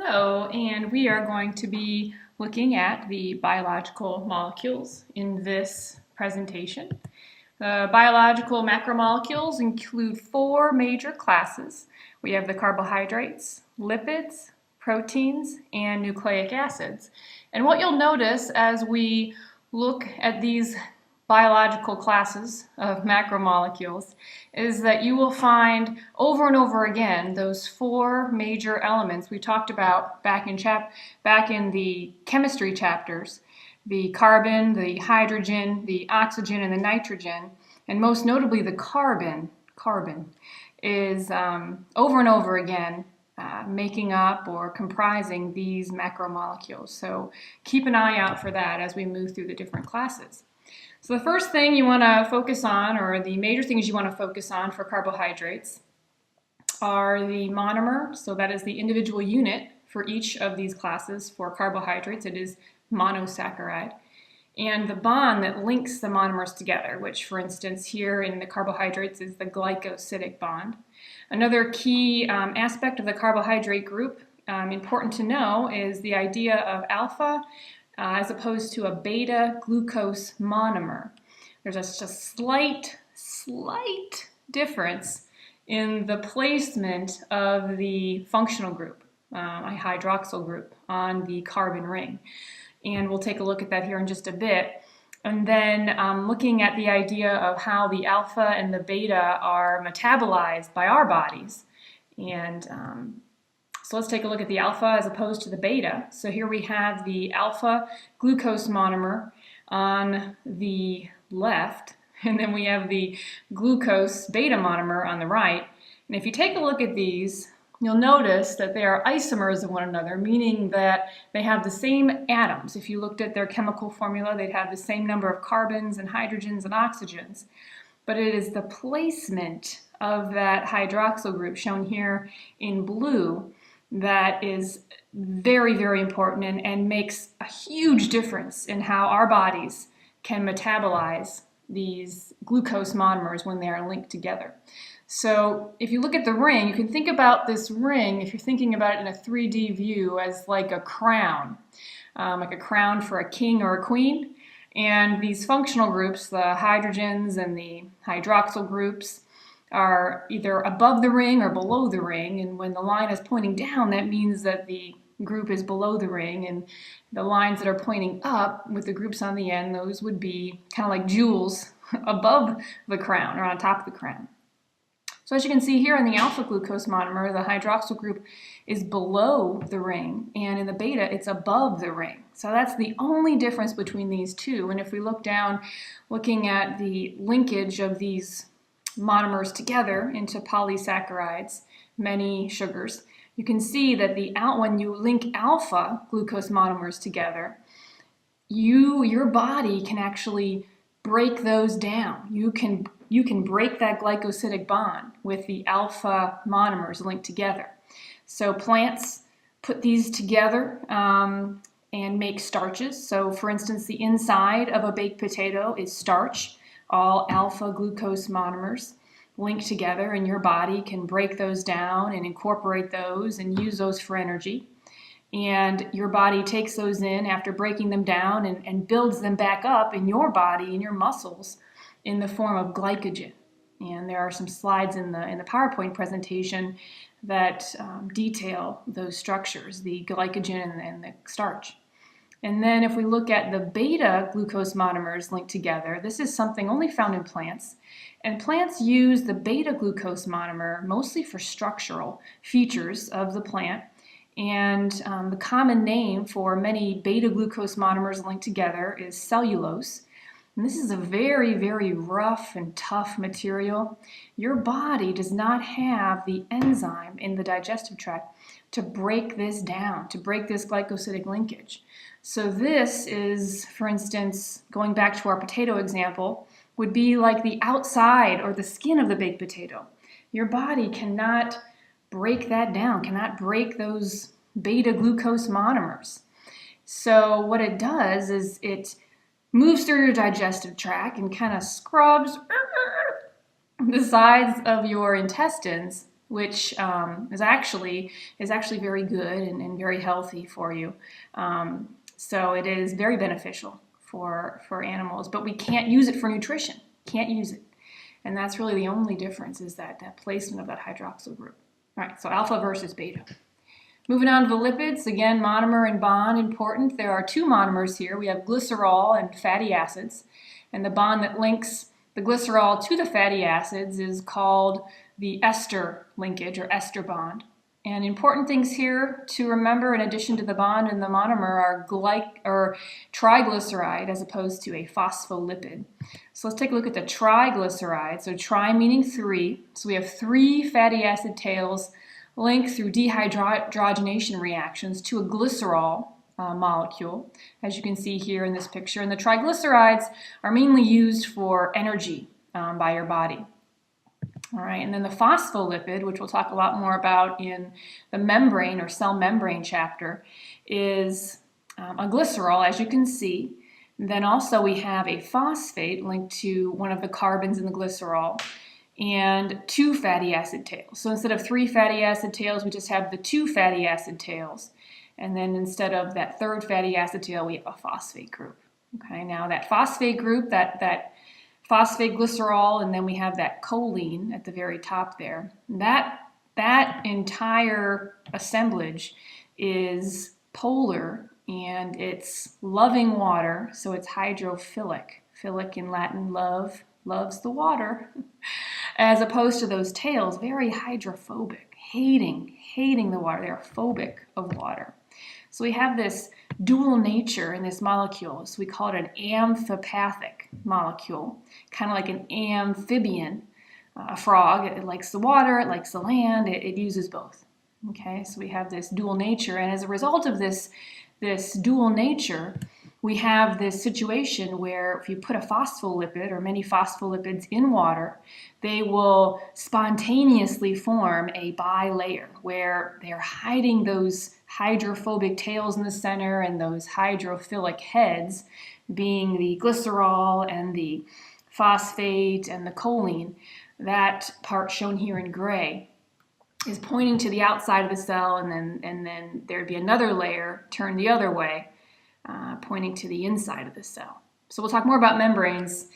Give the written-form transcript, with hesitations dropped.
Hello, and we are going to be looking at the biological molecules in this presentation. The biological macromolecules include four major classes. We have the carbohydrates, lipids, proteins, and nucleic acids. And what you'll notice as we look at these biological classes of macromolecules is that you will find over and over again those four major elements we talked about back in the chemistry chapters: the carbon, the hydrogen, the oxygen, and the nitrogen. And most notably the carbon is over and over again making up or comprising these macromolecules. So keep an eye out for that as we move through the different classes. So the first thing you want to focus on, or the major things you want to focus on for carbohydrates, are the monomer. So that is the individual unit for each of these classes. For carbohydrates, it is monosaccharide. And the bond that links the monomers together, which for instance here in the carbohydrates is the glycosidic bond. Another key aspect of the carbohydrate group, important to know, is the idea of alpha as opposed to a beta glucose monomer. There's just a slight difference in the placement of the functional group, a hydroxyl group, on the carbon ring. And we'll take a look at that here in just a bit. And then looking at the idea of how the alpha and the beta are metabolized by our bodies. And so let's take a look at the alpha as opposed to the beta. So here we have the alpha glucose monomer on the left, and then we have the glucose beta monomer on the right. And if you take a look at these, you'll notice that they are isomers of one another, meaning that they have the same atoms. If you looked at their chemical formula, they'd have the same number of carbons and hydrogens and oxygens. But it is the placement of that hydroxyl group, shown here in blue, that is very, very important and makes a huge difference in how our bodies can metabolize these glucose monomers when they are linked together. So if you look at the ring, you can think about this ring, if you're thinking about it in a 3D view, as like a crown for a king or a queen. And these functional groups, the hydrogens and the hydroxyl groups, are either above the ring or below the ring. And when the line is pointing down, that means that the group is below the ring. And the lines that are pointing up with the groups on the end, those would be kind of like jewels above the crown or on top of the crown. So as you can see here in the alpha glucose monomer, the hydroxyl group is below the ring, and in the beta, it's above the ring. So that's the only difference between these two. And if we look down, looking at the linkage of these monomers together into polysaccharides, many sugars, you can see that when you link alpha glucose monomers together, your body can actually break those down. You can break that glycosidic bond with the alpha monomers linked together. So plants put these together and make starches. So for instance, the inside of a baked potato is starch, all alpha glucose monomers linked together, and your body can break those down and incorporate those and use those for energy. And your body takes those in after breaking them down and builds them back up in your body, in your muscles, in the form of glycogen. And there are some slides in the PowerPoint presentation that detail those structures, the glycogen and the starch. And then if we look at the beta glucose monomers linked together, this is something only found in plants. And plants use the beta glucose monomer mostly for structural features of the plant. And the common name for many beta glucose monomers linked together is cellulose. And this is a very, very rough and tough material. Your body does not have the enzyme in the digestive tract to break this down, to break this glycosidic linkage. So this is, for instance, going back to our potato example, would be like the outside or the skin of the baked potato. Your body cannot break that down, cannot break those beta glucose monomers. So what it does is it moves through your digestive tract and kind of scrubs the sides of your intestines which is actually very good and very healthy for you. So it is very beneficial for animals, but we can't use it for nutrition. Can't use it. And that's really the only difference, is that placement of that hydroxyl group. All right, so alpha versus beta. Moving on to the lipids, again, monomer and bond, important. There are two monomers here. We have glycerol and fatty acids, and the bond that links the glycerol to the fatty acids is called the ester linkage, or ester bond. And important things here to remember, in addition to the bond and the monomer, are triglyceride as opposed to a phospholipid. So let's take a look at the triglyceride. So tri meaning three. So we have three fatty acid tails linked through dehydrogenation reactions to a glycerol molecule, as you can see here in this picture. And the triglycerides are mainly used for energy by your body. All right, and then the phospholipid, which we'll talk a lot more about in the membrane or cell membrane chapter, is a glycerol, as you can see. Then also we have a phosphate linked to one of the carbons in the glycerol, and two fatty acid tails. So instead of three fatty acid tails, we just have the two fatty acid tails. And then instead of that third fatty acid tail, we have a phosphate group. Okay, now that phosphate group, that phosphate glycerol, and then we have that choline at the very top there. That entire assemblage is polar, and it's loving water, so it's hydrophilic. Philic in Latin, love, loves the water. As opposed to those tails, very hydrophobic, hating the water. They're phobic of water. So we have this dual nature in this molecule. So we call it an amphipathic molecule, kind of like an amphibian. A frog, it likes the water, it likes the land, it uses both. Okay, so we have this dual nature, and as a result of this dual nature, we have this situation where if you put a phospholipid or many phospholipids in water, they will spontaneously form a bilayer where they're hiding those hydrophobic tails in the center and those hydrophilic heads, being the glycerol and the phosphate and the choline. That part shown here in gray is pointing to the outside of the cell, and then there'd be another layer turned the other way, pointing to the inside of the cell. So we'll talk more about membranes